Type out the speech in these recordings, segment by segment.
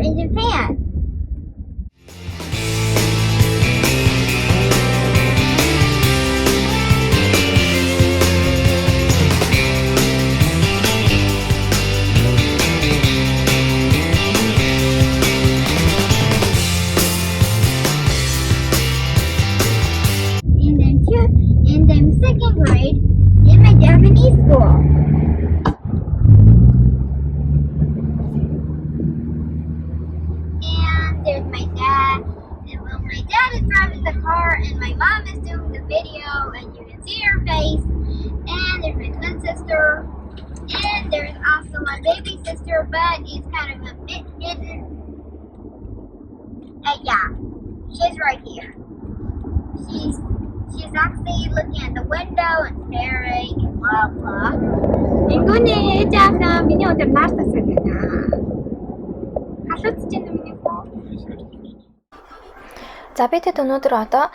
in Japan. And I'm second grade in my Japanese school. And there's my dad. And well, my dad is driving the car and my mom is doing the video and you can see her face. And there's my twin sister. And there's also my baby sister, but it's kind of a bit hidden. And yeah, she's right here. She's actually looking at the window and staring and blah blah. Ингүүний ээжээсээ миний өдөр наар тасаад байна. Халууц чинь миний хөө. За бидэнд өнөөдөр одоо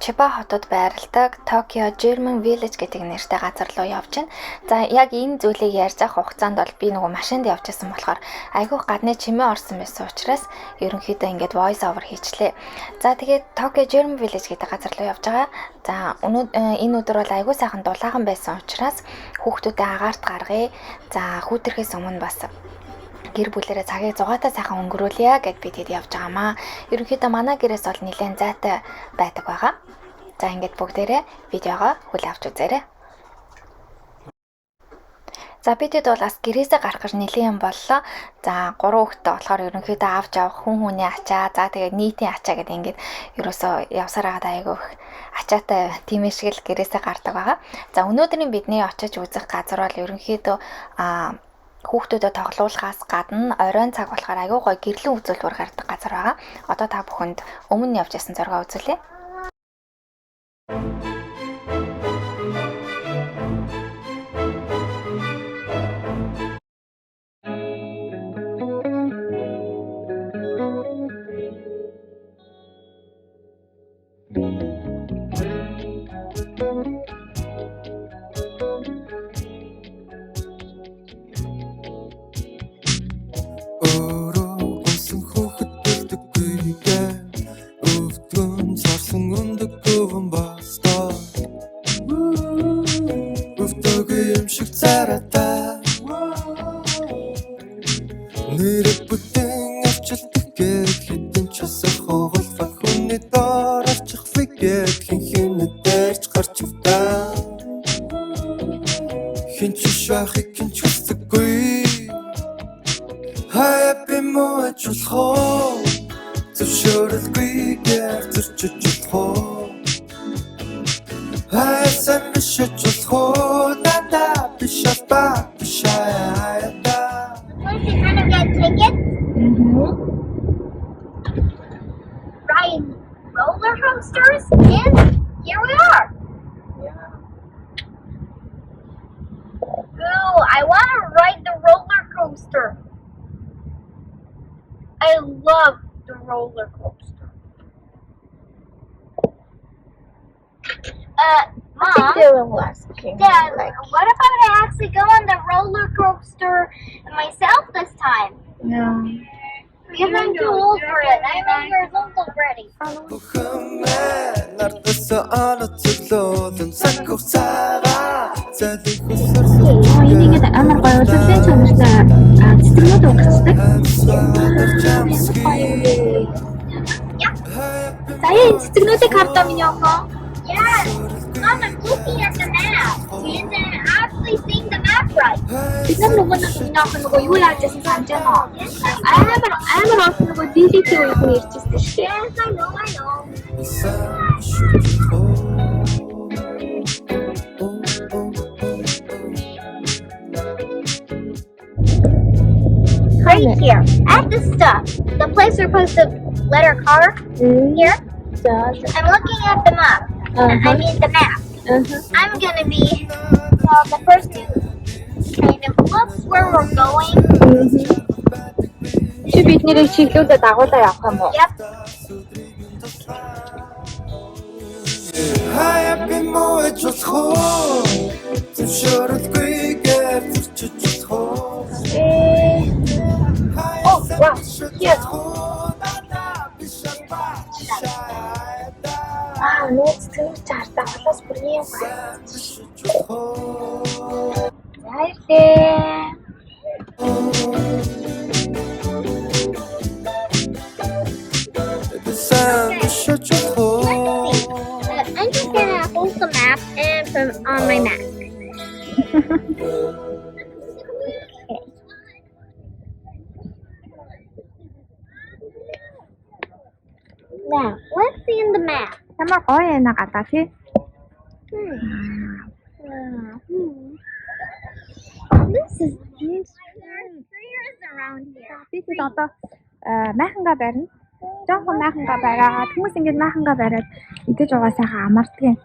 Chiba хотод байрладаг Tokyo German Village гэдэг нэртэй газар руу явж байна. За яг энэ зүйлийг ярьж авах хугацаанд бол би нөгөө машинд явж байсан болохоор айгүй гадны чимээ орсон байсан учраас ерөнхийдөө ингээд voice over хийчлээ. За тэгээд Tokyo German Village гэдэг газар руу явж байгаа. За энэ өдөр бол айгүй сайхан дулаахан байсан учраас хүүхдүүдэд агаарт гаргая. За хүүтэрхээс өмнө бас гэр бүлэрээ цагийг зугаатай сайхан өнгөрүүлье гэд би тэд явж байгаамаа. Ерөнхийдөө манай гэрээс бол нэлээд зайтай байдаг байгаа. За ингээд бүгдээрээ видеогоо хүлээн авч үзээрэй. За бидэд бол бас гэрээсээ гарах гэж нэлээд юм боллоо. За 3 хүүхэдтэй болохоор ерөнхийдөө авч явах хүн хүний ачаа, за тэгээд нийтийн ачаа гэдэг ингээд ерөөсөө явсараад айгүй ачаатай тийм шиг л гэрээсээ гардаг байгаа. За өнөөдрийн бидний очиж үзэх газар бол ерөнхийдөө хүүхдүүдэд тоглуулахаас гадна оройн цаг болохоор аягүй гоё гэрлэн үзүүлбэр гардаг газар байгаа. Одоо та бүхэнд өмнө явж ясан зураг үзүүлье. Roller coasters, and here we are. Ooh, I want to ride the roller coaster. I love the roller coaster. Mom, Dad, what about I actually go on the roller coaster myself this time? No. Because I'm too old for it. I'm 8 years old already. Энийг амар гоё улсын чанартай цэцгнүүд угсдаг. Сая энэ цэцгнүүдийг хардаа миний охоо. Yes. Mom, I'm looking at the map. And then actually seeing the map right. Бид нөгөө нөгөө юу яаж яасан санаж байна. Амар олон нөгөө дийлэтийн үеийг ярьчихсан шүү дээ. Yes, I know. Right here, at the stop, the place we're supposed to let our car here. I'm looking at the map. I mean the map. I'm gonna be the person who kind of looks where we're going. Чи бид нэрийг чиглүүлээд дагуулаа явах юм уу? Yep. Oh, wow. Here. Чарта холоос бүр юм байна. Зайлээ. I'm just gonna hold the map and put it on my Mac. Now, let's see in the map. Ямар гоё яана гадаа тий. This is trees around here. Би ч одоо майхангаа барина. Жохон майхангаа бариагаад хүмүүс ингэж майхангаа бариад идэж байгаа сайхан амардгийн.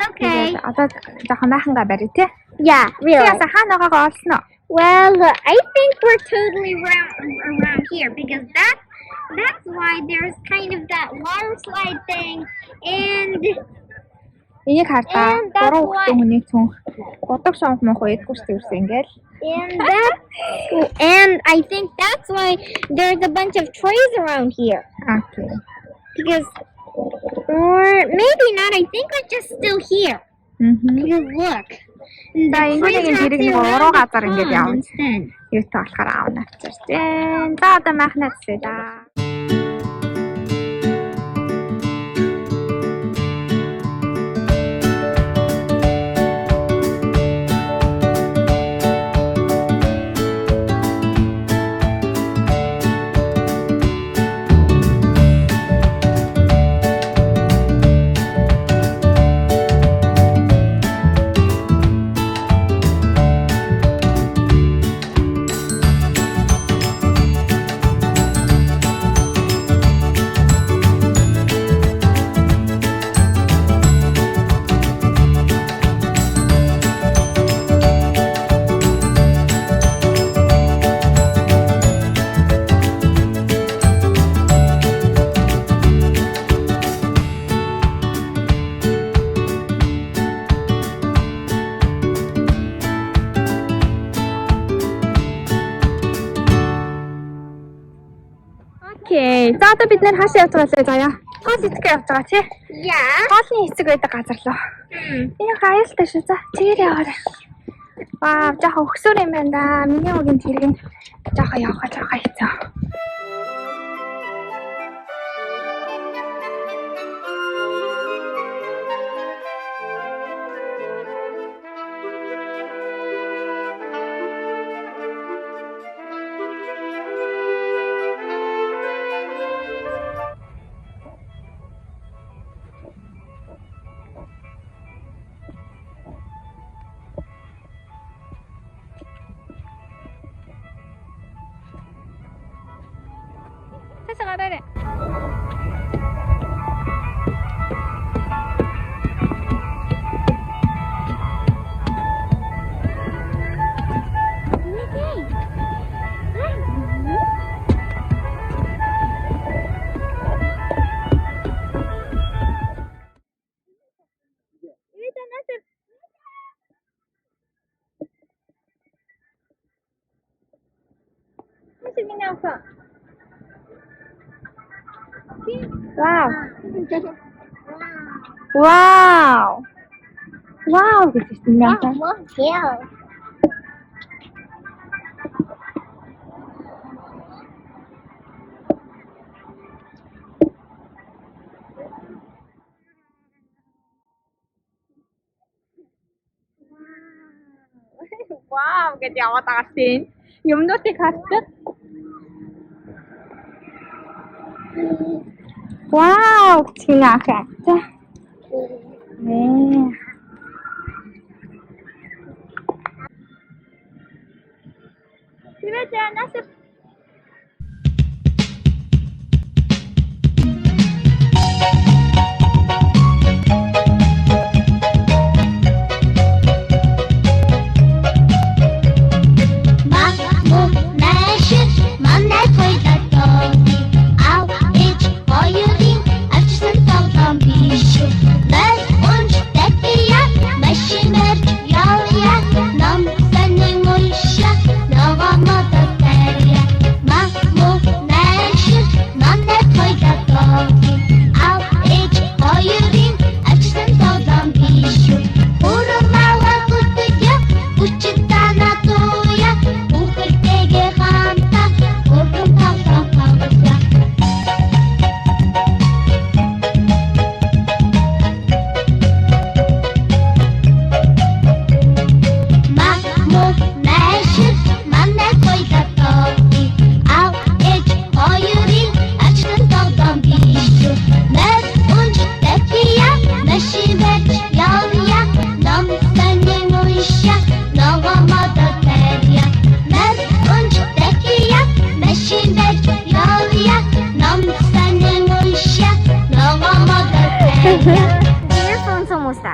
Okay. Одоо жохон майхангаа барь тий. Yeah, really. Яса хаана байгаагаа олсон уу? Well, I think we're totally around here because that's why there's kind of that water slide thing and Энийг хартаа And that's 3 хүүхдийн хүний цүн годог шонх мох идэггүй шүү дээ ингээл. and I think that's why there's a bunch of trees around here. Okay. Because or maybe not, I think we're just still here. Because look. За ингээд хэрэг нэг уруу газар ингээд явна. instead. Юутай болохоор аавна авчирч байна. За одоо майхнаа зүсээ да. Окей. За одоо бид нэр хаашаа явж байгаа лээ заяа. Хоол идэхгээ явж байгаа тий. Yeah. Хоолны хэсэг байдаг газар лөө. Энэ аюултай шүү. За тэгээд яваарай. Ваа, жоохон өгсөр юм байна да. Миний үгийн тэрэг нь жоохон явах хэцүү. Гараарай. Wow. Wow. Wow, this is amazing. Yeah. Wow, гэж яваад байгаа тийм. Юмнуудыг харчих. Wow, чинаахаа. Привет, Настя. Maamuu naash манай хоёроо ав ээж хоёрын авчрах тоглоом биш. Лайк унж дэти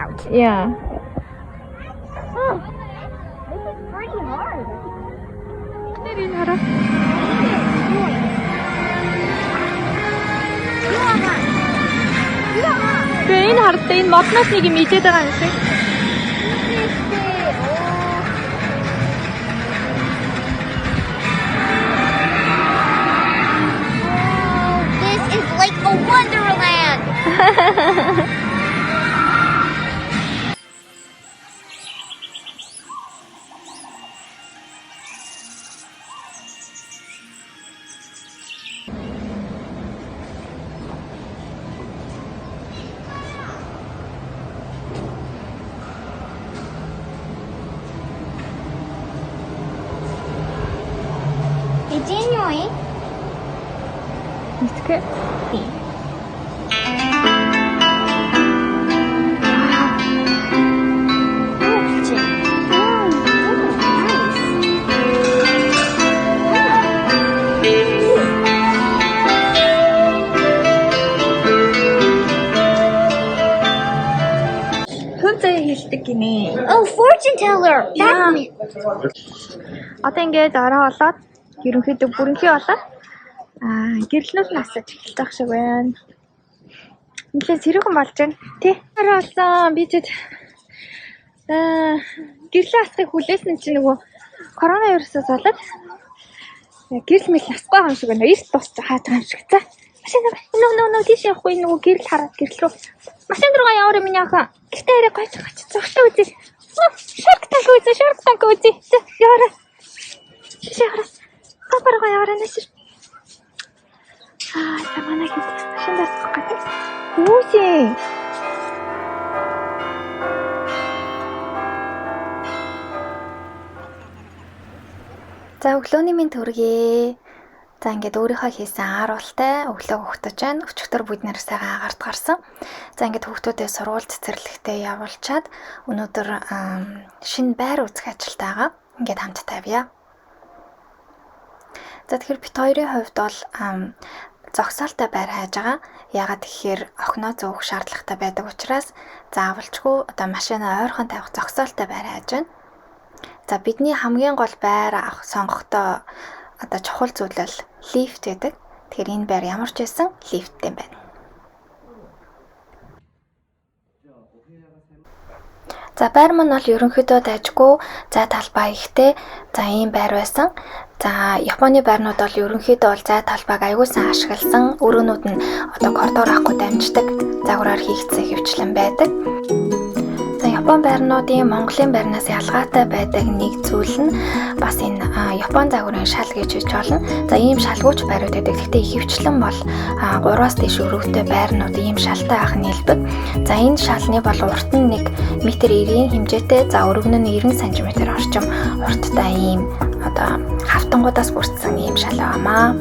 out. Yeah. This is pretty hard. Тэгээ энэ хардтай энэ модноос нэг юм идээд байгаа юм шиг. This is like a wonderland. Continuing. It's good. Хэлдэг гинэ. Oh, fortune teller. Yeah. Одоо ингээд ороо болоод ерөнхийдөө бүрэнхий болоод гэрлэнүүд нь асаж эхэлж байгаа шиг байна. Нэлээд сэрүүхэн болж байна. Тэ. Ороо болсон. Би тэд гэрлэн асахыг хүлээсэн чинь нөгөө коронавирусаас болоод гэрэл мэл асахгүй байгаа юм шиг байна. Эрт тусч хаад байгаа юм шиг. За. Машин нөө тийш явахгүй нөгөө гэрэл хараад гэрэл рүү. Машин руугаа яваарай миний охин. Гэхдээ ярэ гойч цогтой үзээ. Шарк танк үзээ. Яваарай. Шарк. Папаргаа яваарай нэшэр. Тамана хэд машин дасах гэдэг. Үгүй. За өглөөний минь төргий. За ингээд өөрийнхөө хийсэн ааруултай өглөө хөгтөж байна. Өчигдөр бид нэр сайхан агарт гарсан. За ингээд хүүхдүүдээ сургууль цэцэрлэгтээ явуулчаад өнөөдөр шинэ байр үүсгэх ажилтайгаа ингээд хамттай авъя. За тэгэхээр бит хоёрын хувьд бол зогсоолтой байр хайж байгаа. Яагаад гэхээр охиноо зөөх шаардлагатай байдаг учраас заавалчгүй одоо машинаа ойрхон тавих зогсоолтой байр хайж байна. За бидний хамгийн гол байр авах сонгохдоо одоо чухал зүйл бол лифт гэдэг. Тэгэхээр энэ байр ямар ч байсан лифттэй байна. За байр маань бол ерөнхийдөө дайжгүй зай талбай ихтэй. За ийм байр байсан. За Японы байрнууд бол ерөнхийдөө бол зай талбайг аягүй сайн ашигласан. Өрөөнүүд нь одоо коридор авахгүй дамждаг загвараар хийгдсэн хэвчлэн байдаг. За Япон байрнуудын Монголын байрнаас ялгаатай байдаг нэг зүйл нь бас энэ Япон загварын шал гэж хэлж болно. За ийм шалгууч байрууд байдаг. Гэхдээ ихэвчлэн бол 3-аас дээш өргөдтэй байрнууд ийм шалтай ах нь хэлбэг. За энэ шалны бол урт нь 1 м-90 хэмжээтэй. За өргөн нь 90 см орчим урттай ийм одоо хавтангуудаас бүрдсэн ийм шал байгаамаа.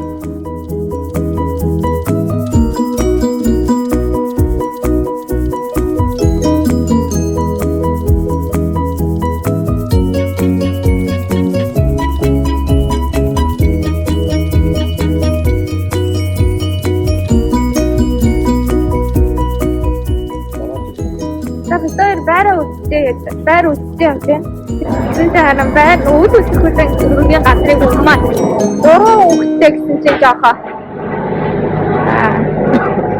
Байр үстэй явж байна. Тэгсэнтэй харин байр үйл үзэхүүсэн өргөний газрыг хүмүүс 3 хүүхэдтэй гэсэн чинь жоохоо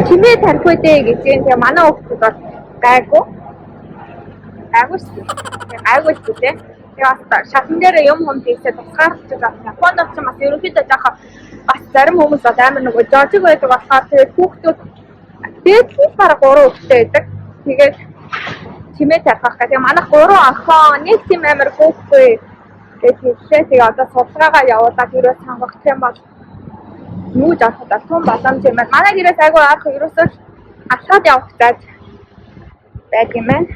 чимээ тарих үедээ гэж юм. Тэгээ манай хүүхдүүд бол гайгүй шүү. Гайгүй шүү дээ. Тэгээ бас шатан дээр юм хийсээ тусгаарлаж байгаа. Японд ч бас ерөнхийдөө жоохоо бас зарим хүмүүс бол амар нөгөө жожиг байдаг болохоор тэгээ хүүхдүүд дээдлээс бараг 3 хүүхэдтэй байдаг. Тэгээд чимээ тарих гэх юм. Манайх 3 охин нэг тийм амар хүүхгүй гэж хэлээ. Тэгээ одоо судалгаагаа явуулаад ерөөс сонгох юм бол юу ч авах том боломж юм байна. Манай гэрээс айгүй арах ерөөсөө алхаад явах зааж байдаг юм байна.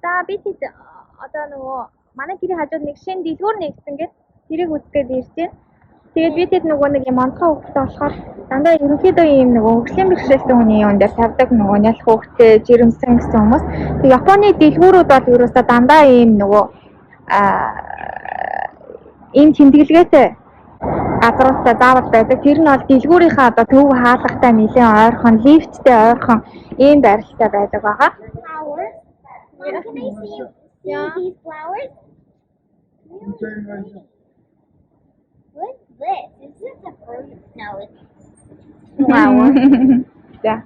За би тэд одоо нөгөө манай гэрийн хажууд нэг шинэ дэлгүүр нэгсэн гэж тэрийг үзгээд ирж байна. Тэгээд би тэд нөгөө нэг юм онцгой хөвгтэй болохоор Дандаа ерөнхийдөө ийм нөгөө хөгжлийн бэрхшээлтэй хүний юм дээр тавьдаг нөгөө нялх хөөгтэй жирэмсэн гэсэн хүмүүс. Тэг Японы дэлгүүрүүд бол ерөөсөө дандаа ийм нөгөө ийм тэмдэглэгээтэй газруудтай заавал байдаг. Тэр нь бол дэлгүүрийнхаа одоо төв хаалгатай нэлээд ойрхон, лифттэй ойрхон ийм байралтай байдаг байгаа. Flowers. Mom, can I see these flowers? What's this? Is this a fruit? No, it's flower. Yeah.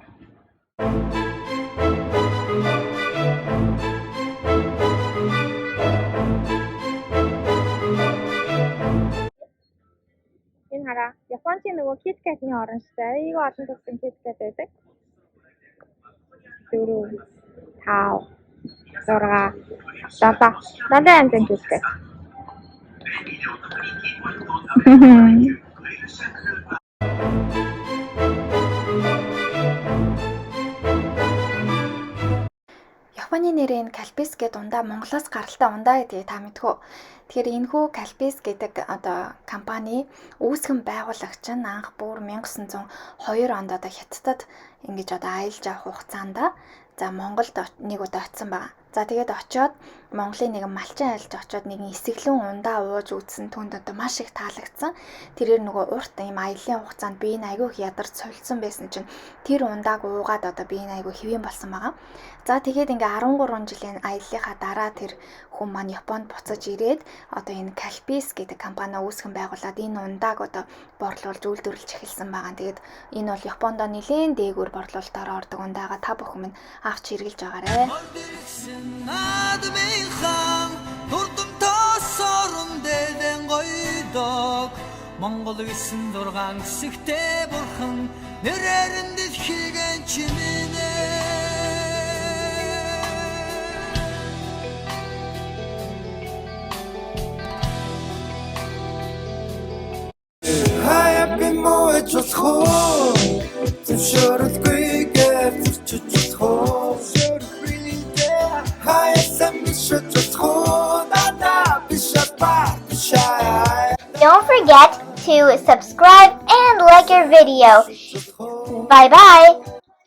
Энэ хараа. Япончийн нөгөө KitKat-ийн оранжтай. Айгүй олон төрлийн KitKat байдаг. 4 5 6 7 надад янзын KitKat. Японы нэрийн калпис гэдэг ундаа Монголоос гаралтай ундаа гэдгийг та мэдхүү. Тэгэхээр энэхүү калпис гэдэг одоо компани үүсгэн байгуулагч нь анх бүр 1902 онд одоо Хятадд ингэж одоо аялж авах хугацаанд за Монголд нэг удаа очисон байгаа. За тэгээд очиод Монголын нэгэн малчин айлж очиод нэгэн эсэглэн ундаа ууж үзсэн түнд одоо маш их таалагдсан. Тэрээр нөгөө урт ийм аяллаа хугацаанд би энэ айгүй их ядарч сольсон байсан чинь тэр ундааг уугаад одоо би энэ айгүй хэвэн болсон байгаа. За тэгээд ингээ 13 жилийн аяллахаа дараа тэр хүн маань Японд буцаж ирээд одоо энэ Калпис гэдэг компани үүсгэн байгуулад энэ ундааг одоо борлуулж үйлдвэрлэж эхэлсэн байгаа. Тэгээд энэ бол Японд нэлээд дээгүүр борлуулалтаар ордог ундаага та бүхэн минь авч хэрэглэж байгаарэ. Монгол гэсэн дургаан гэхдээ бурхан нэрээр нь дэлхийгэн чимэнэ хаяа би муу чулхоо зөвшөөрөлгүйгээр зурчиж хоо хаяа самбишж хоо дата бишапа бишай. Don't forget to subscribe and like our video. Bye bye.